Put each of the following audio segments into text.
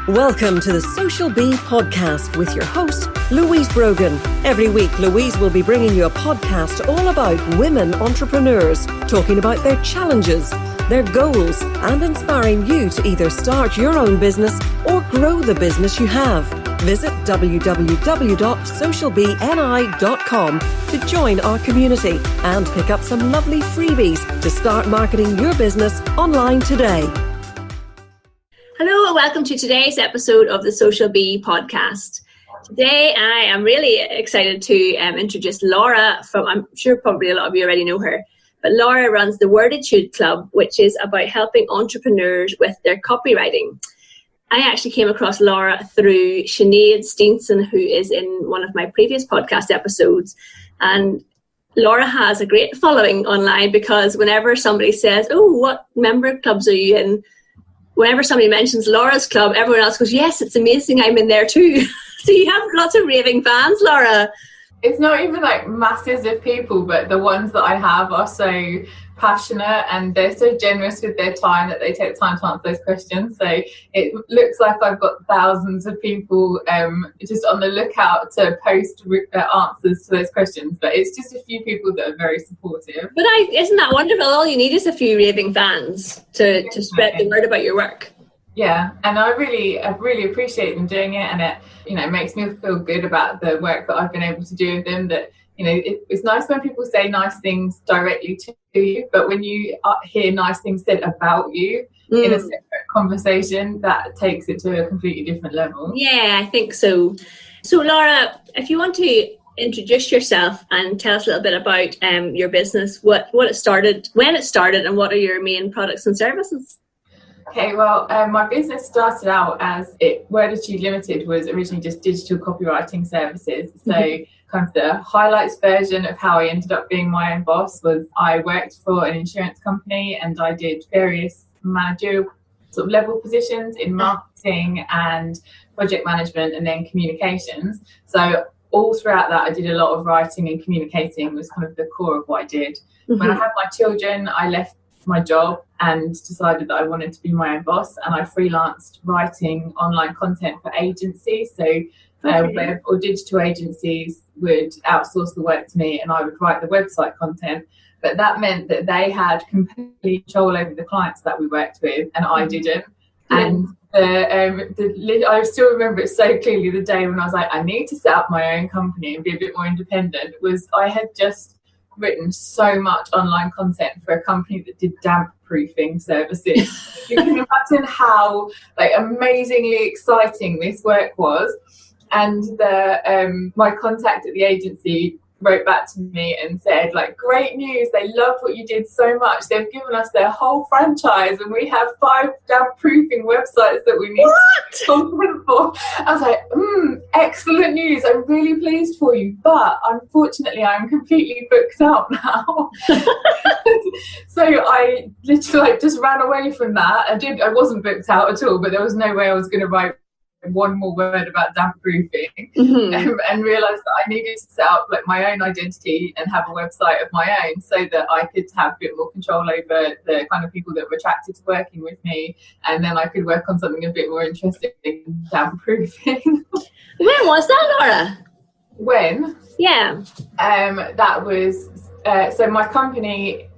Welcome to the Social Bee podcast with your host, Louise Brogan. Every week, Louise will be bringing you a podcast all about women entrepreneurs, talking about their challenges, their goals, and inspiring you to either start your own business or grow the business you have. Visit www.socialbni.com to join our community and pick up some lovely freebies to start marketing your business online today. Hello and welcome to today's episode of the Social Bee podcast. Today I am really excited to introduce Laura from, I'm sure probably a lot of you already know her, but Laura runs the Worditude Club, which is about helping entrepreneurs with their copywriting. I actually came across Laura through Sinead Steenson, who is in one of my previous podcast episodes. And Laura has a great following online because whenever somebody says, oh, what member clubs are you in? Whenever somebody mentions Laura's club, everyone else goes, yes, it's amazing, I'm in there too. So you have lots of raving fans, Laura. It's not even like masses of people, but the ones that I have are so passionate and they're so generous with their time that they take time to answer those questions. So it looks like I've got thousands of people just on the lookout to post answers to those questions, but it's just a few people that are very supportive. But isn't that wonderful? All you need is a few raving fans to spread the word about your work. Yeah, and I really appreciate them doing it, and it makes me feel good about the work that I've been able to do with them. That it's nice when people say nice things directly to you, but when you hear nice things said about you in a separate conversation, that takes it to a completely different level. Yeah, I think so. So Laura, if you want to introduce yourself and tell us a little bit about your business, what it started, when it started, and what are your main products and services? Okay, well, my business started out as Worditude Limited was originally just digital copywriting services. So kind of the highlights version of how I ended up being my own boss was I worked for an insurance company and I did various managerial sort of level positions in marketing and project management and then communications. So all throughout that, I did a lot of writing and communicating was kind of the core of what I did. When I had my children, I left my job and decided that I wanted to be my own boss, and I freelanced writing online content for agencies. So web or digital agencies would outsource the work to me and I would write the website content, but that meant that they had complete control over the clients that we worked with and I didn't. And I still remember it so clearly, the day when I was like, I need to set up my own company and be a bit more independent, was I had just written so much online content for a company that did damp proofing services. You can imagine how amazingly exciting this work was. And my contact at the agency wrote back to me and said, great news, they loved what you did so much, they've given us their whole franchise and we have 5 damp proofing websites that we need content for. I was like, excellent news, I'm really pleased for you, but unfortunately I'm completely booked out now. So I literally just ran away from that. I wasn't booked out at all, but there was no way I was going to write one more word about damp proofing and realised that I needed to set up my own identity and have a website of my own so that I could have a bit more control over the kind of people that were attracted to working with me, and then I could work on something a bit more interesting than damp proofing. When was that, Laura? When? Yeah. That was so my company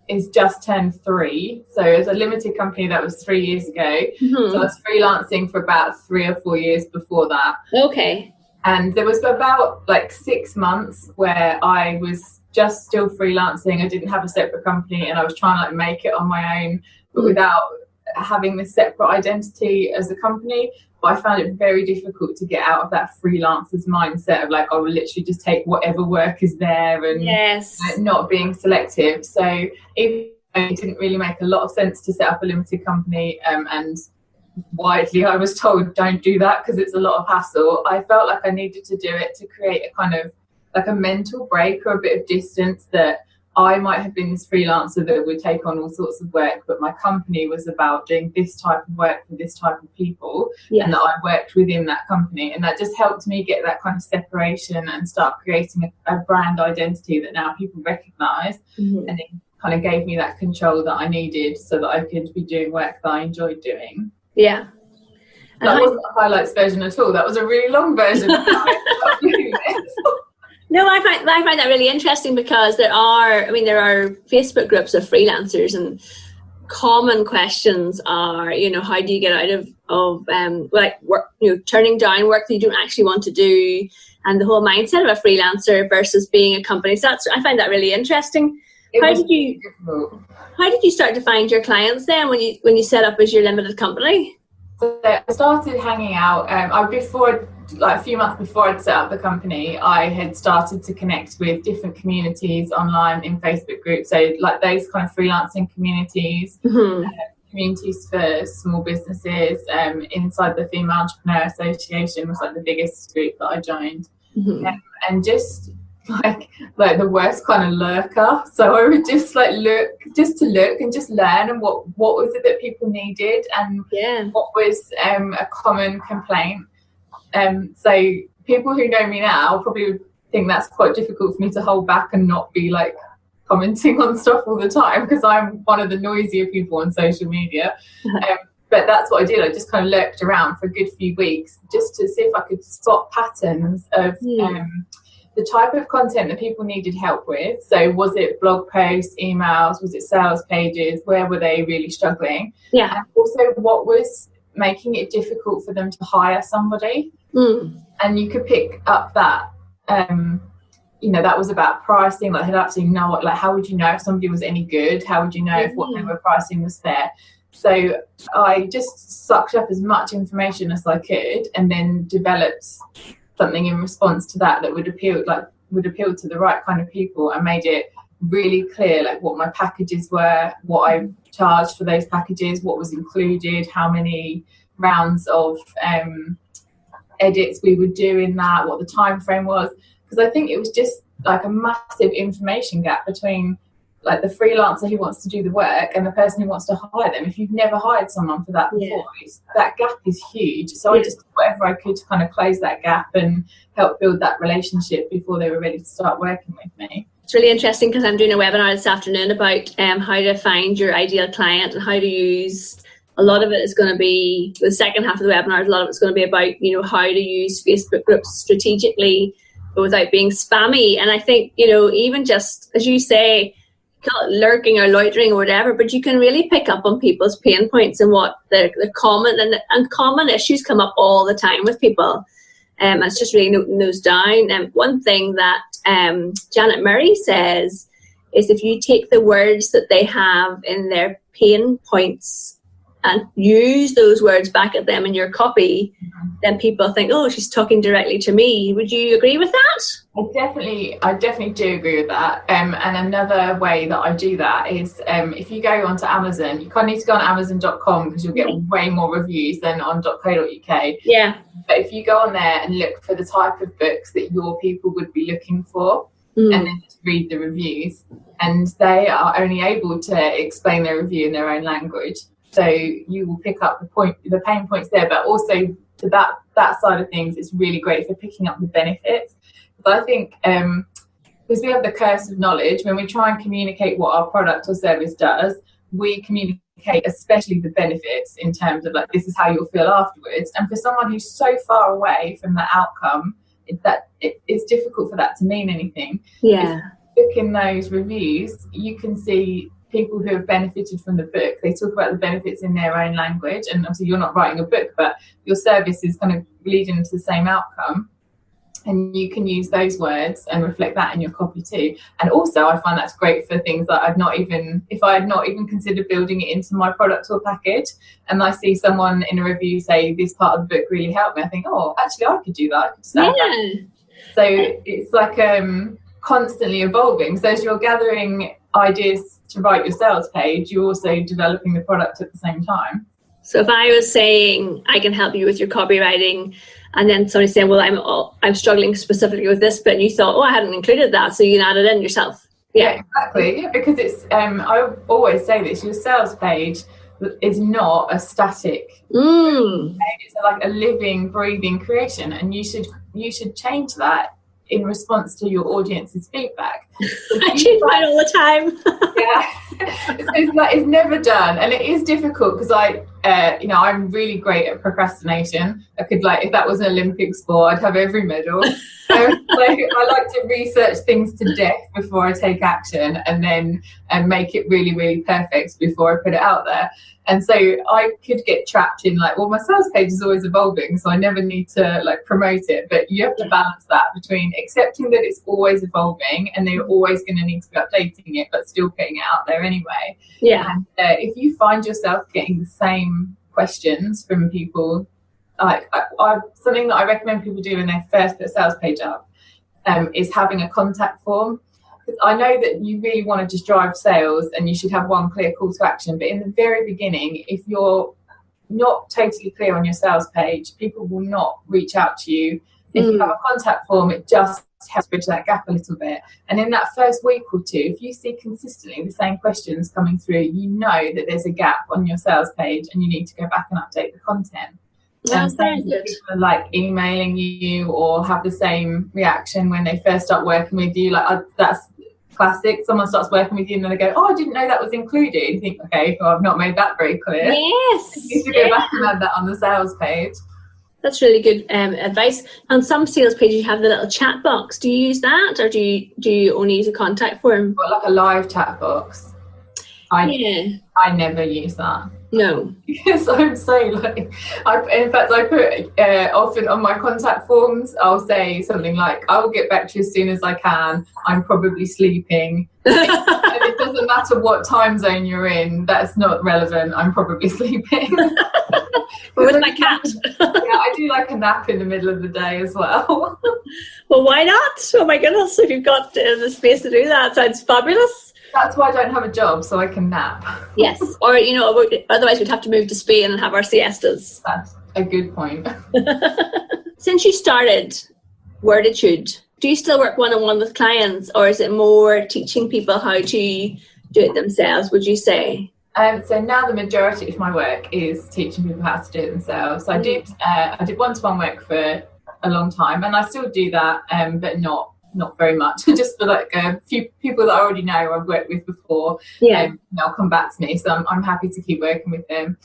is just turned 3. So as a limited company, that was 3 years ago. So I was freelancing for about 3 or 4 years before that. Okay. And there was about 6 months where I was just still freelancing. I didn't have a separate company and I was trying to make it on my own, but without having this separate identity as a company. But I found it very difficult to get out of that freelancer's mindset of I will literally just take whatever work is there and not being selective. So it didn't really make a lot of sense to set up a limited company, and widely I was told don't do that because it's a lot of hassle. I felt like I needed to do it to create a kind of a mental break or a bit of distance, that I might have been this freelancer that would take on all sorts of work, but my company was about doing this type of work for this type of people, and that I worked within that company. And that just helped me get that kind of separation and start creating a brand identity that now people recognise. And it kind of gave me that control that I needed so that I could be doing work that I enjoyed doing. Yeah. That wasn't a highlights version at all. That was a really long version of how I was doing this. No, I find that really interesting, because there are Facebook groups of freelancers, and common questions are, how do you get out of work, turning down work that you don't actually want to do, and the whole mindset of a freelancer versus being a company. So I find that really interesting. How did you start to find your clients then when you set up as your limited company? So I started hanging out. A few months before I'd set up the company, I had started to connect with different communities online in Facebook groups. So like those kind of freelancing communities, communities for small businesses. Inside the Female Entrepreneur Association was like the biggest group that I joined, and just like the worst kind of lurker. So I would just look and just learn, and what was it that people needed, and what was a common complaint. So people who know me now probably think that's quite difficult for me to hold back and not be like commenting on stuff all the time, because I'm one of the noisier people on social media. But that's what I did. I just kind of lurked around for a good few weeks just to see if I could spot patterns of the type of content that people needed help with. So was it blog posts, emails, was it sales pages? Where were they really struggling? Yeah. And also what was making it difficult for them to hire somebody. And you could pick up that, that was about pricing. Like, I had absolutely no, how would you know if somebody was any good? How would you know if what they were pricing was fair? So I just sucked up as much information as I could, and then developed something in response to that would appeal to the right kind of people, and made it really clear like what my packages were, what I charged for those packages, what was included, how many rounds of edits we would do in that, what the time frame was, because I think it was just like a massive information gap between like the freelancer who wants to do the work and the person who wants to hire them. If you've never hired someone for that before, that gap is huge. So I just did whatever I could to kind of close that gap and help build that relationship before they were ready to start working with me. It's really interesting, because I'm doing a webinar this afternoon about how to find your ideal client, and how to use, a lot of it is going to be, the second half of the webinar, a lot of it's going to be about, how to use Facebook groups strategically but without being spammy. And I think, even just, as you say, lurking or loitering or whatever, but you can really pick up on people's pain points and what the common and common issues come up all the time with people. It's just really noting those down. And one thing that Janet Murray says is, if you take the words that they have in their pain points and use those words back at them in your copy, then people think, oh, she's talking directly to me. Would you agree with that? I definitely do agree with that. And another way that I do that is, if you go onto Amazon, you kind of need to go on Amazon.com, because you'll get way more reviews than on .co.uk. Yeah. But if you go on there and look for the type of books that your people would be looking for, and then just read the reviews, and they are only able to explain their review in their own language. So you will pick up the pain points there, but also to that side of things, it's really great for picking up the benefits. But I think because we have the curse of knowledge, when we try and communicate what our product or service does, we communicate especially the benefits in terms of like, this is how you'll feel afterwards. And for someone who's so far away from the outcome, it's difficult for that to mean anything. Yeah. If you look in those reviews, you can see people who have benefited from the book. They talk about the benefits in their own language, and obviously you're not writing a book, but your service is kind of leading to the same outcome, and you can use those words and reflect that in your copy too. And also I find that's great for things that if I had not even considered building it into my product or package, and I see someone in a review say this part of the book really helped me, I think, oh, actually I could do that. I could say that. So it's like constantly evolving. So as you're gathering ideas to write your sales page, you're also developing the product at the same time. So if I was saying I can help you with your copywriting, and then somebody saying, well, I'm struggling specifically with this bit, and you thought, oh, I hadn't included that, so you can add it in yourself. Yeah, exactly. Yeah, because it's I always say this, your sales page is not a static page. It's like a living, breathing creation, and you should change that in response to your audience's feedback. I change mine all the time. Yeah, it's never done, and it is difficult, because I'm really great at procrastination. I could, like, if that was an Olympic sport, I'd have every medal. I like to research things to death before I take action, and then make it really, really perfect before I put it out there. And so I could get trapped in, like, well, my sales page is always evolving, so I never need to, like, promote it. But you have to balance that between accepting that it's always evolving and they're always going to need to be updating it, but still putting it out there anyway. Yeah. And if you find yourself getting the same questions from people, like something that I recommend people do when they first put a sales page up is having a contact form. I know that you really want to just drive sales and you should have one clear call to action, but in the very beginning, if you're not totally clear on your sales page, people will not reach out to you. If you have a contact form, it just helps bridge that gap a little bit. And in that first week or two, if you see consistently the same questions coming through, you know that there's a gap on your sales page and you need to go back and update the content. That's very good. People are, like, emailing you or have the same reaction when they first start working with you. Like, that's classic. Someone starts working with you and then they go, oh, I didn't know that was included. You think, okay, well, I've not made that very clear. Yes. You need to go back and add that on the sales page. That's really good advice. On some sales pages, you have the little chat box. Do you use that, or do you only use a contact form? Got, like, a live chat box. I never use that. No. Because I'm so, like, in fact, I put often on my contact forms, I'll say something like, I will get back to you as soon as I can. I'm probably sleeping. And it doesn't matter what time zone you're in. That's not relevant. I'm probably sleeping. Or with my cat. Yeah, I do like a nap in the middle of the day as well. Well, why not? Oh my goodness, if you've got the space to do that, sounds fabulous. That's why I don't have a job, so I can nap. Yes, or otherwise we'd have to move to Spain and have our siestas. That's a good point. Since you started Worditude, do you still work one-on-one with clients, or is it more teaching people how to do it themselves, would you say? So now the majority of my work is teaching people how to do it themselves. So I did one-to-one work for a long time, and I still do that, but not very much. Just for, like, a few people that I already know I've worked with before. Yeah. They'll come back to me, so I'm happy to keep working with them.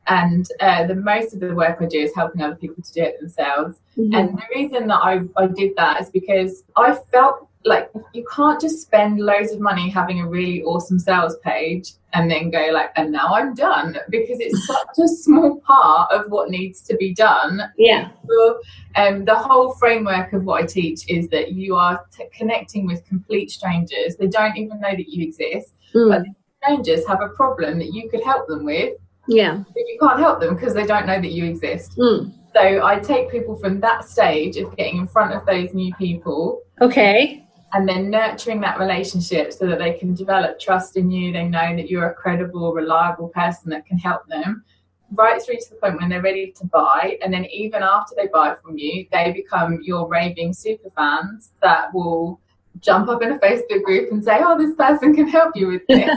And the most of the work I do is helping other people to do it themselves. Mm-hmm. And the reason that I did that is because I felt like you can't just spend loads of money having a really awesome sales page and then go, like, and now I'm done, because it's such a small part of what needs to be done. Yeah. So, the whole framework of what I teach is that you are connecting with complete strangers. They don't even know that you exist, but the strangers have a problem that you could help them with. Yeah. But you can't help them because they don't know that you exist. So I take people from that stage of getting in front of those new people. Okay. And then nurturing that relationship so that they can develop trust in you. They know that you're a credible, reliable person that can help them, right through to the point when they're ready to buy. And then even after they buy from you, they become your raving super fans that will jump up in a Facebook group and say, oh, this person can help you with this.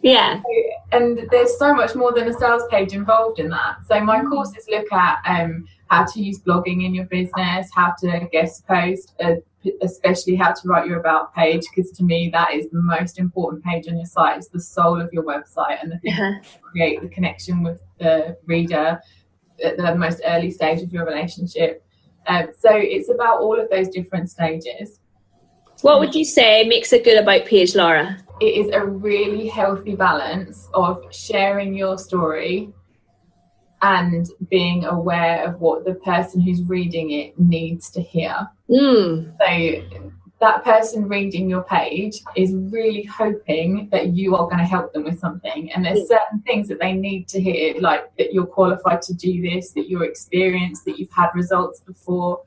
Yeah. And there's so much more than a sales page involved in that. So my courses look at how to use blogging in your business, how to guest post, especially how to write your about page, because to me that is the most important page on your site. It's the soul of your website and the thing that create the connection with the reader at the most early stage of your relationship. So it's about all of those different stages. What would you say makes a good about page, Laura? It is a really healthy balance of sharing your story and being aware of what the person who's reading it needs to hear. So that person reading your page is really hoping that you are going to help them with something. And there's certain things that they need to hear, like that you're qualified to do this, that you're experienced, that you've had results before.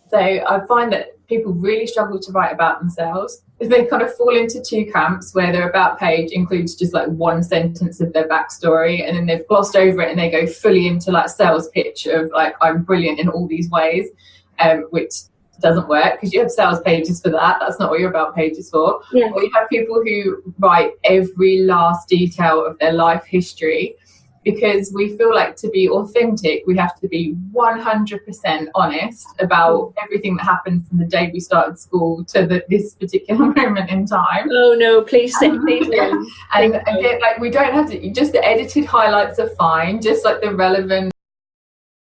So I find that people really struggle to write about themselves. They kind of fall into two camps where their about page includes just like one sentence of their backstory, and then they've glossed over it and they go fully into like sales pitch of like, I'm brilliant in all these ways, which doesn't work because you have sales pages for that. That's not what your about page is for. Yeah. Or you have people who write every last detail of their life history because we feel like to be authentic, we have to be 100% honest about everything that happened from the day we started school to this particular moment in time. Oh no, please say, please no. And again, like, we don't have to, just the edited highlights are fine, just like the relevant